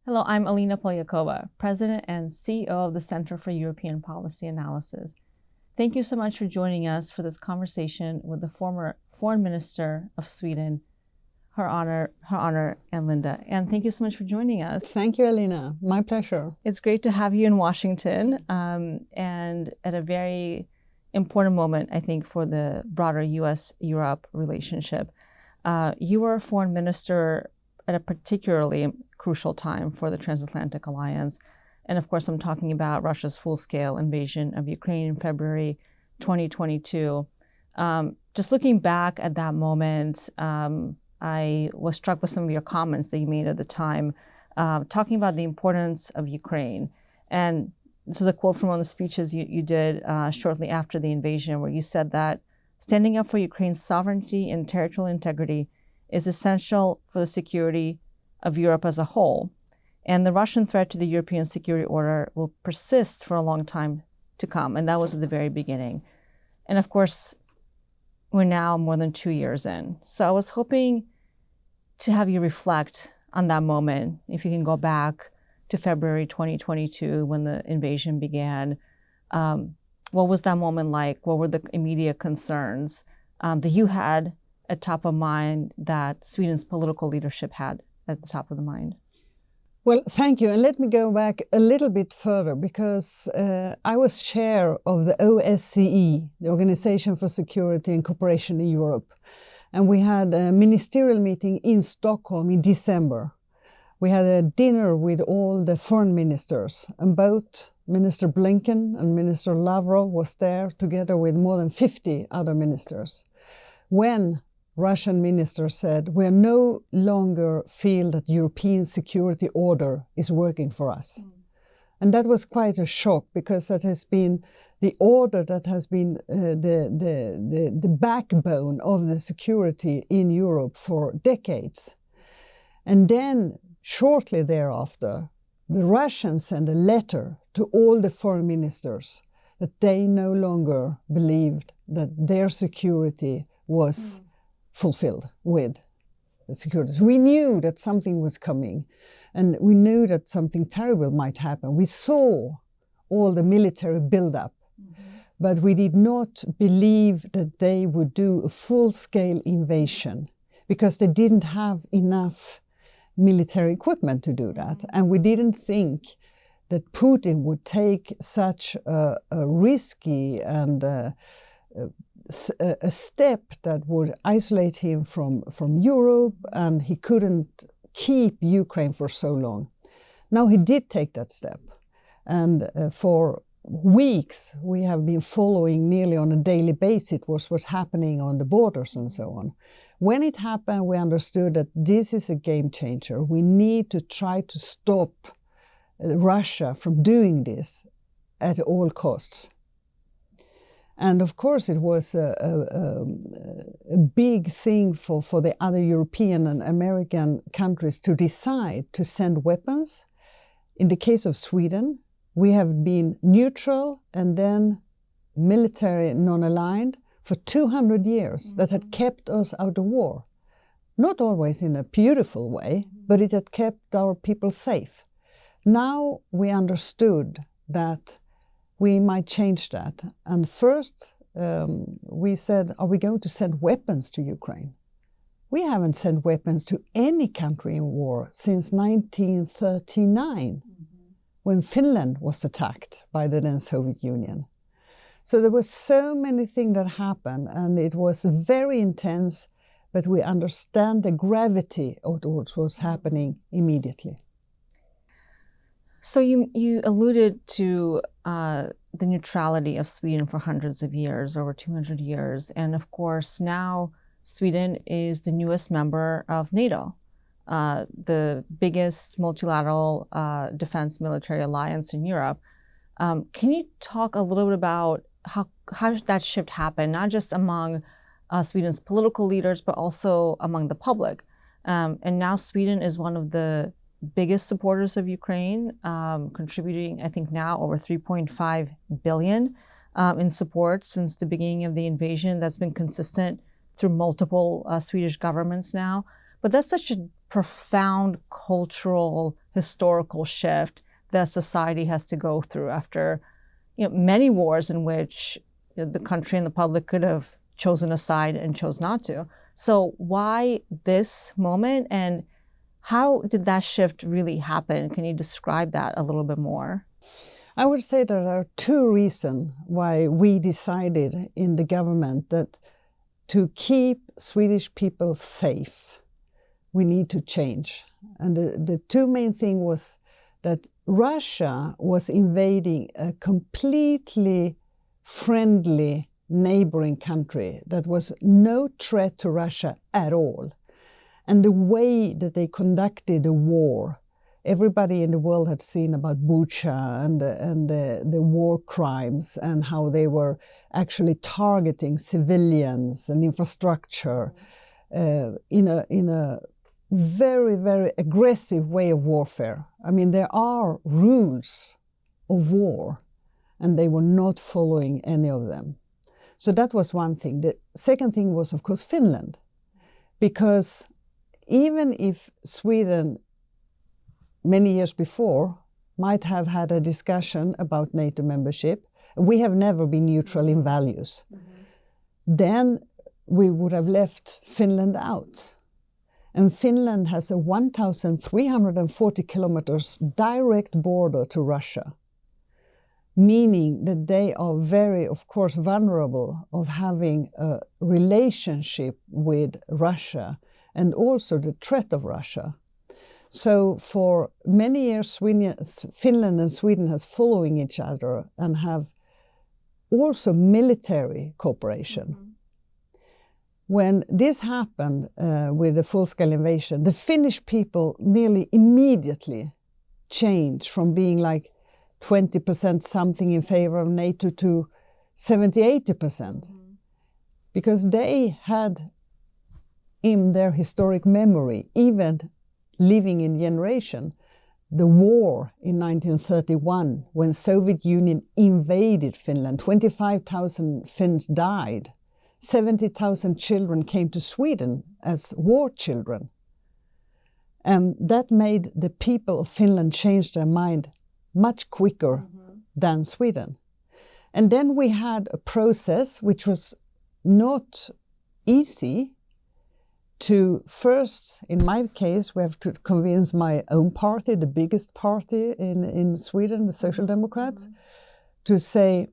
Hello, I'm Alina Polyakova, President and CEO of the Center for European Policy Analysis. Thank you so much for joining us for this conversation with the former Foreign Minister of Sweden, Her Honor Ann Linde. And thank you so much for joining us. Thank you, Alina. My pleasure. It's great to have you in Washington, and at a very important moment, I think, for the broader U.S.-Europe relationship. You were a foreign minister at a particularly crucial time for the transatlantic alliance. And of course, I'm talking about Russia's full-scale invasion of Ukraine in February 2022. Just looking back at that moment, I was struck with some of your comments that you made at the time, talking about the importance of Ukraine. And this is a quote from one of the speeches you did shortly after the invasion, where you said that standing up for Ukraine's sovereignty and territorial integrity is essential for the security of Europe as a whole. And the Russian threat to the European security order will persist for a long time to come. And that was at the very beginning. And of course, we're now more than 2 years in. So I was hoping to have you reflect on that moment. If you can go back to February 2022 when the invasion began, what was that moment like? What were the immediate concerns that you had at top of mind, that Sweden's political leadership had at the top of the mind? Well, thank you. And let me go back a little bit further, because I was chair of the OSCE, the Organization for Security and Cooperation in Europe. And we had a ministerial meeting in Stockholm in December. We had a dinner with all the foreign ministers, and both Minister Blinken and Minister Lavrov was there together with more than 50 other ministers. When Russian minister said, we no longer feel that European security order is working for us. And that was quite a shock, because that has been the order that has been the backbone of the security in Europe for decades. And then shortly thereafter, the Russians sent a letter to all the foreign ministers that they no longer believed that their security was fulfilled with the security. We knew that something was coming, and we knew that something terrible might happen. We saw all the military buildup, but we did not believe that they would do a full-scale invasion, because they didn't have enough military equipment to do that. And we didn't think that Putin would take such a risky and a step that would isolate him from Europe, and he couldn't keep Ukraine for so long. Now he did take that step, and for weeks we have been following nearly on a daily basis what's happening on the borders and so on. When it happened, we understood that this is a game changer. We need to try to stop Russia from doing this at all costs. And of course, it was a big thing for the other European and American countries to decide to send weapons. In the case of Sweden, we have been neutral and then military non-aligned for 200 years. That had kept us out of war. Not always in a beautiful way, but it had kept our people safe. Now we understood that we might change that. And first, we said, are we going to send weapons to Ukraine? We haven't sent weapons to any country in war since 1939, when Finland was attacked by the then Soviet Union. So there were so many things that happened, and it was very intense, but we understand the gravity of what was happening immediately. So you alluded to the neutrality of Sweden for hundreds of years, over 200 years. And of course, now Sweden is the newest member of NATO, the biggest multilateral defense military alliance in Europe. Can you talk a little bit about how that shift happened, not just among Sweden's political leaders, but also among the public? And now Sweden is one of the biggest supporters of Ukraine, contributing, I think now over 3.5 billion in support since the beginning of the invasion. That's been consistent through multiple Swedish governments now. But that's such a profound cultural, historical shift that society has to go through after many wars in which the country and the public could have chosen a side and chose not to. So why this moment, and how did that shift really happen? Can you describe that a little bit more? I would say there are two reasons why we decided in the government that to keep Swedish people safe, we need to change. And the two main things was that Russia was invading a completely friendly neighboring country that was no threat to Russia at all. And the way that they conducted the war, everybody in the world had seen about Bucha and the war crimes and how they were actually targeting civilians and infrastructure in a very, very aggressive way of warfare. I mean, there are rules of war, and they were not following any of them. So that was one thing. The second thing was, of course, Finland, because even if Sweden many years before might have had a discussion about NATO membership, we have never been neutral in values, then we would have left Finland out. And Finland has a 1,340 kilometers direct border to Russia, meaning that they are very, of course, vulnerable of having a relationship with Russia and also the threat of Russia. So for many years, Finland and Sweden has following each other and have also military cooperation. When this happened with the full-scale invasion, the Finnish people nearly immediately changed from being like 20% something in favor of NATO to 70-80%, because they had in their historic memory, even living in generation, the war in 1931 when Soviet Union invaded Finland. 25,000 Finns died. 70,000 children came to Sweden as war children. And that made the people of Finland change their mind much quicker than Sweden. And then we had a process which was not easy to first, in my case, we have to convince my own party, the biggest party in Sweden, the Social Democrats, to say,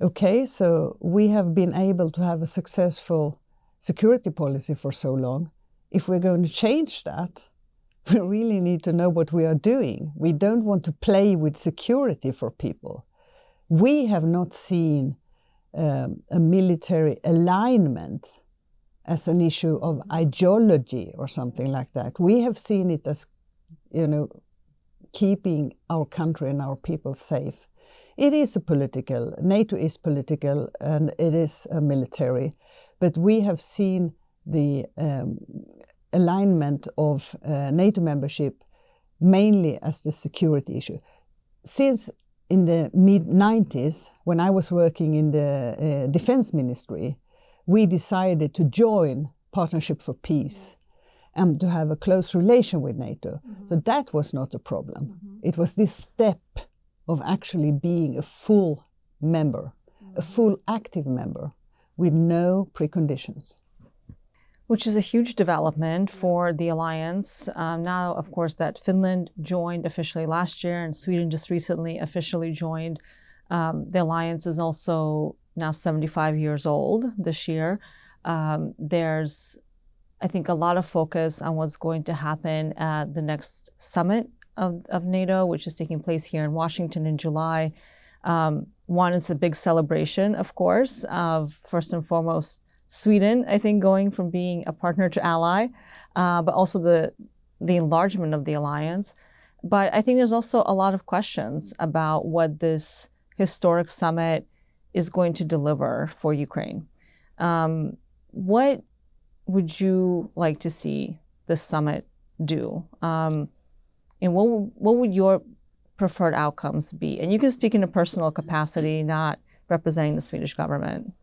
okay, so we have been able to have a successful security policy for so long. If we're going to change that, we really need to know what we are doing. We don't want to play with security for people. We have not seen a military alignment as an issue of ideology or something like that. We have seen it as, keeping our country and our people safe. It is NATO is political, and it is a military, but we have seen the alignment of NATO membership mainly as the security issue. Since in the mid-90s, when I was working in the defense ministry, we decided to join Partnership for Peace and to have a close relation with NATO. So that was not a problem. It was this step of actually being a full member, a full active member with no preconditions. Which is a huge development for the alliance. Now, of course, that Finland joined officially last year and Sweden just recently officially joined. The alliance is also now 75 years old this year. There's, I think, a lot of focus on what's going to happen at the next summit of NATO, which is taking place here in Washington in July. One is a big celebration, of course, of first and foremost Sweden, I think, going from being a partner to ally, but also the enlargement of the alliance. But I think there's also a lot of questions about what this historic summit is going to deliver for Ukraine. What would you like to see this summit do? And what would your preferred outcomes be? And you can speak in a personal capacity, not representing the Swedish government.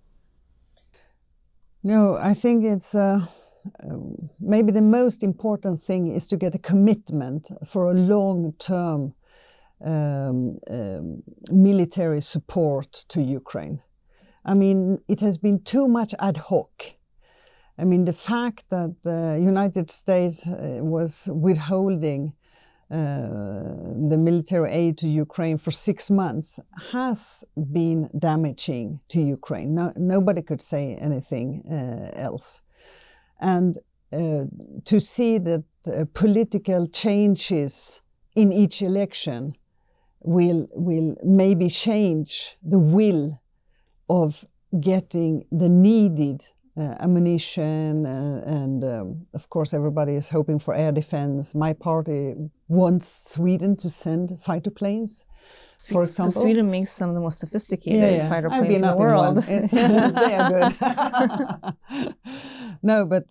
No, I think it's maybe the most important thing is to get a commitment for a long-term military support to Ukraine. I mean, it has been too much ad hoc. I mean, the fact that the United States was withholding the military aid to Ukraine for 6 months has been damaging to Ukraine. Nobody could say anything else. And to see that political changes in each election will maybe change the will of getting the needed ammunition, and of course everybody is hoping for air defense. My party wants Sweden to send fighter planes, for example. Sweden makes some of the most sophisticated fighter planes in the world. They are good. No, but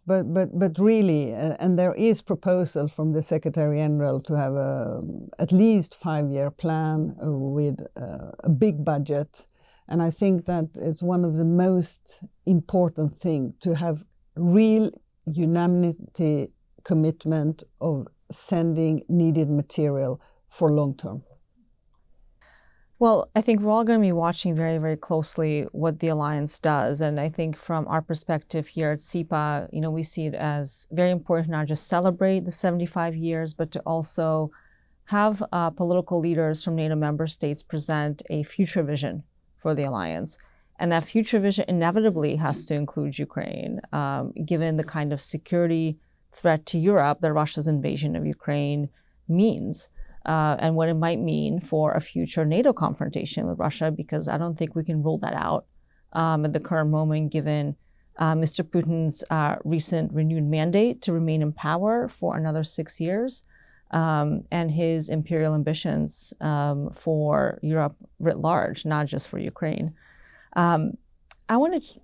really, and there is proposal from the Secretary General to have at least 5-year plan with a big budget. And I think that is one of the most important things, to have real unanimity commitment of sending needed material for long term. Well, I think we're all going to be watching very, very closely what the alliance does. And I think from our perspective here at SIPA, we see it as very important not just celebrate the 75 years, but to also have political leaders from NATO member states present a future vision for the alliance. And that future vision inevitably has to include Ukraine, given the kind of security threat to Europe that Russia's invasion of Ukraine means, and what it might mean for a future NATO confrontation with Russia, because I don't think we can rule that out at the current moment, given Mr. Putin's recent renewed mandate to remain in power for another 6 years, and his imperial ambitions for Europe writ large, not just for Ukraine. I want to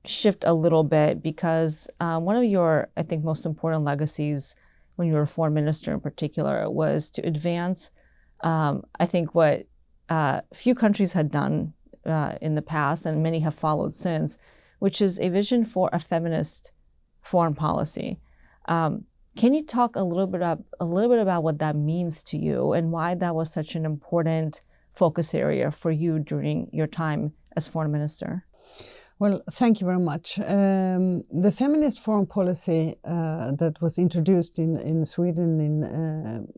shift a little bit, because one of your, I think, most important legacies when you were a foreign minister in particular was to advance, I think, what few countries had done in the past, and many have followed since, which is a vision for a feminist foreign policy. Can you talk a little bit about what that means to you and why that was such an important focus area for you during your time as foreign minister? Well, thank you very much. The feminist foreign policy that was introduced in Sweden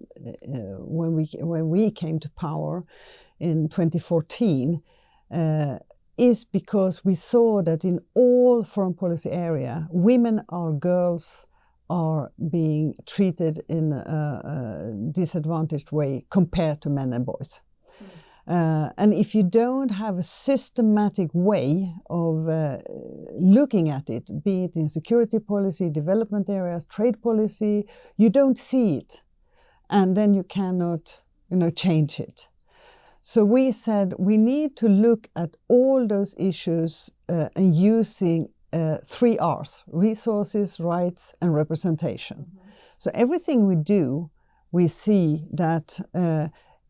when we came to power in 2014 is because we saw that in all foreign policy area, women or girls are being treated in a disadvantaged way compared to men and boys. And if you don't have a systematic way of looking at it, be it in security policy, development areas, trade policy, you don't see it. And then you cannot, change it. So we said we need to look at all those issues and using 3 R's: resources, rights, and representation. Mm-hmm. So everything we do, we see that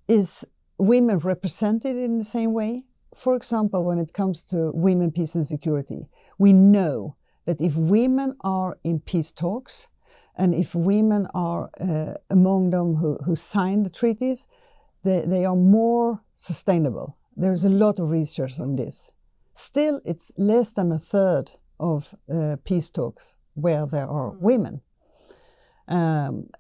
is women represented in the same way. For example, when it comes to women, peace and security, we know that if women are in peace talks and if women are among them who sign the treaties, they are more sustainable. There's a lot of research on this. Still, it's less than a third of peace talks where there are women. And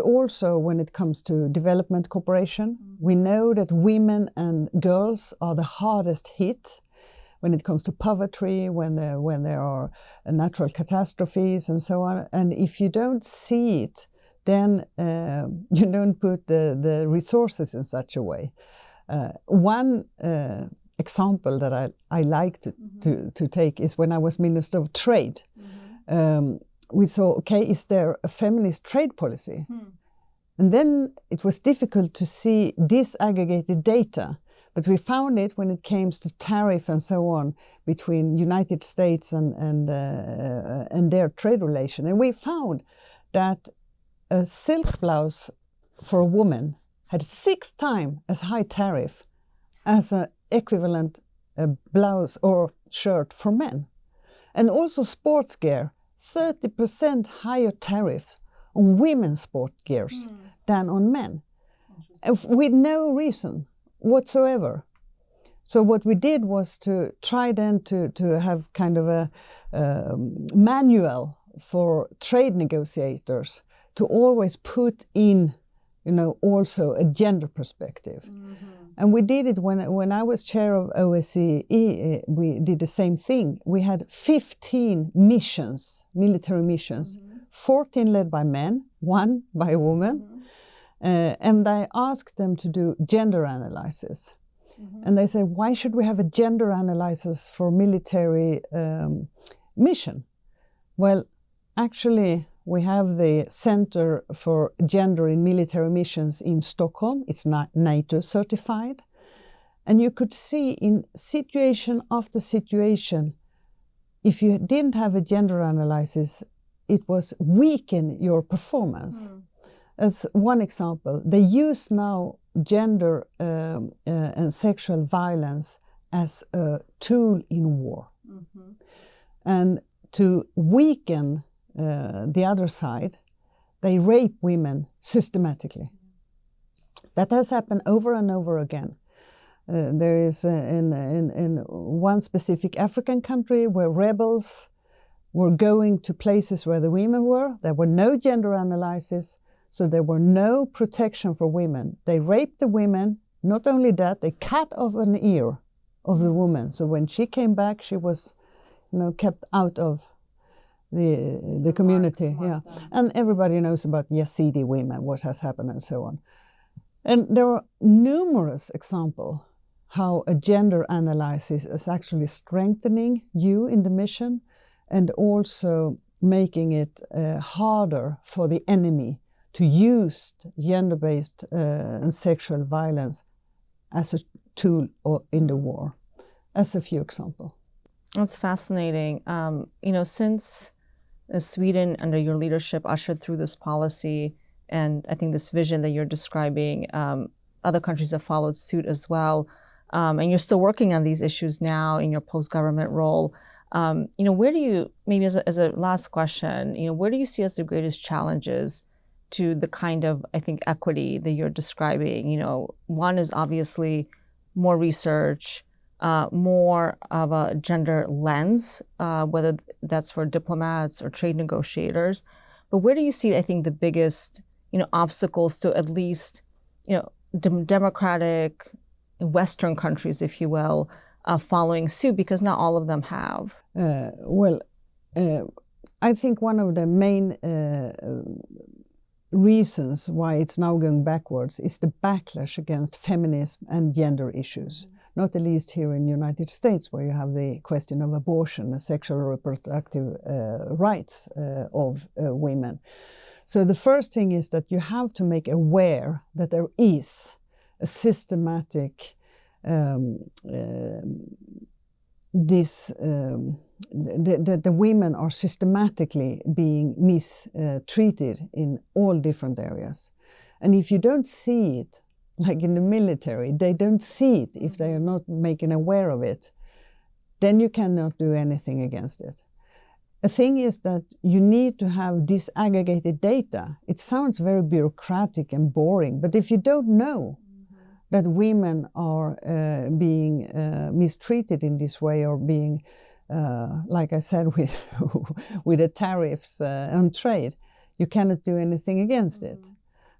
also when it comes to development cooperation, we know that women and girls are the hardest hit when it comes to poverty, when there are natural catastrophes and so on. And if you don't see it, then you don't put the resources in such a way. One example that I like to take is when I was Minister of Trade. We saw, okay, is there a feminist trade policy? And then it was difficult to see disaggregated data, but we found it when it came to tariff and so on between United States and their trade relation. And we found that a silk blouse for a woman had 6 times as high tariff as an equivalent blouse or shirt for men. And also sports gear, 30% higher tariffs on women's sport gears than on men, with no reason whatsoever. So what we did was to try then to have kind of a manual for trade negotiators to always put in, also a gender perspective. And we did it when I was chair of OSCE, we did the same thing. We had 15 missions, military missions, 14 led by men, 1 by a woman. And I asked them to do gender analysis. And they said, why should we have a gender analysis for military mission? Well, actually, we have the Center for Gender in Military Missions in Stockholm. It's not NATO certified. And you could see in situation after situation, if you didn't have a gender analysis, it was weaken your performance. As one example, they use now gender and sexual violence as a tool in war. And to weaken the other side, they rape women systematically. That has happened over and over again. There is in one specific African country where rebels were going to places where the women were. There were no gender analysis, so there were no protection for women. They raped the women. Not only that, they cut off an ear of the woman. So when she came back, she was, kept out of the community. And everybody knows about Yazidi women, what has happened, and so on. And there are numerous examples how a gender analysis is actually strengthening you in the mission and also making it harder for the enemy to use gender-based and sexual violence as a tool in the war, as a few examples. That's fascinating. Since Sweden, under your leadership, ushered through this policy, and I think this vision that you're describing, other countries have followed suit as well. And you're still working on these issues now in your post-government role. Where do you, maybe as a last question, where do you see as the greatest challenges to the kind of, I think, equity that you're describing? One is obviously more research, more of a gender lens, whether that's for diplomats or trade negotiators. But where do you see, I think, the biggest, obstacles to at least, democratic Western countries, if you will, following suit, because not all of them have? I think one of the main reasons why it's now going backwards is the backlash against feminism and gender issues, not the least here in the United States, where you have the question of abortion and sexual reproductive rights of women. So the first thing is that you have to make aware that there is a systematic that the women are systematically being mistreated in all different areas. And if you don't see it, like in the military, they don't see it if they are not making aware of it, then you cannot do anything against it. A thing is that you need to have disaggregated data. It sounds very bureaucratic and boring, but if you don't know that women are being mistreated in this way, or being, like I said, with the tariffs on trade, you cannot do anything against it.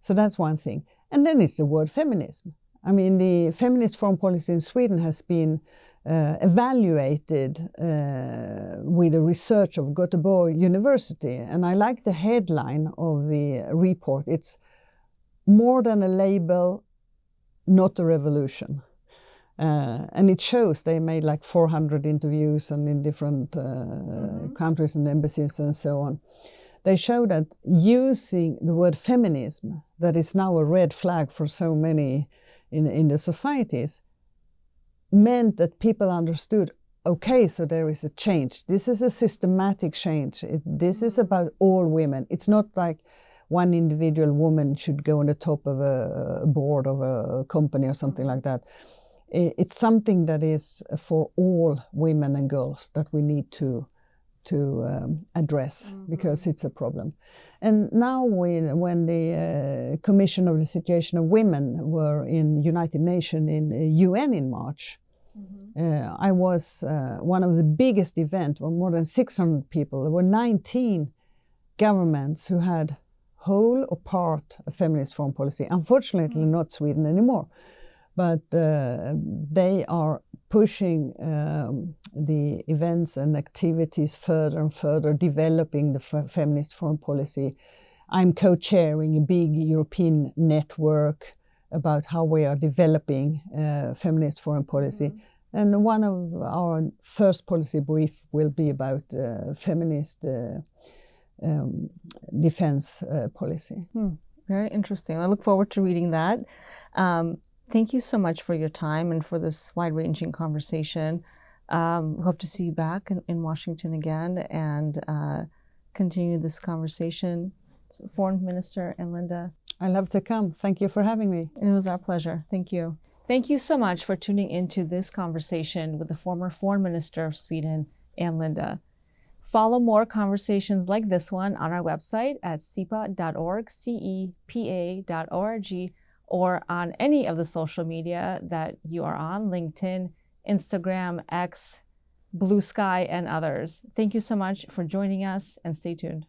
So that's one thing. And then it's the word feminism. I mean, the feminist foreign policy in Sweden has been evaluated with the research of Göteborg University. And I like the headline of the report. It's more than a label, not a revolution. And it shows they made like 400 interviews and in different countries and embassies and so on. They show that using the word feminism, that is now a red flag for so many in the societies, meant that people understood, okay, so there is a change. This is a systematic change. This is about all women. It's not like one individual woman should go on the top of a board of a company or something like that. It's something that is for all women and girls that we need to to address because it's a problem. And now when the Commission of the Situation of Women were in United Nations in UN in March, I was one of the biggest events, where more than 600 people. There were 19 governments who had whole or part a feminist foreign policy. Unfortunately, not Sweden anymore. But they are pushing the events and activities further and further, developing the feminist foreign policy. I'm co-chairing a big European network about how we are developing feminist foreign policy. And one of our first policy brief will be about feminist defense policy. Very interesting. I look forward to reading that. Thank you so much for your time and for this wide-ranging conversation. Hope to see you back in Washington again and continue this conversation. Foreign Minister Ann Linde. I love to come. Thank you for having me. It was our pleasure. Thank you. Thank you so much for tuning into this conversation with the former Foreign Minister of Sweden, Ann Linde. Follow more conversations like this one on our website at cepa.org, cepa.org, or on any of the social media that you are on, LinkedIn, Instagram, X, Blue Sky, and others. Thank you so much for joining us, and stay tuned.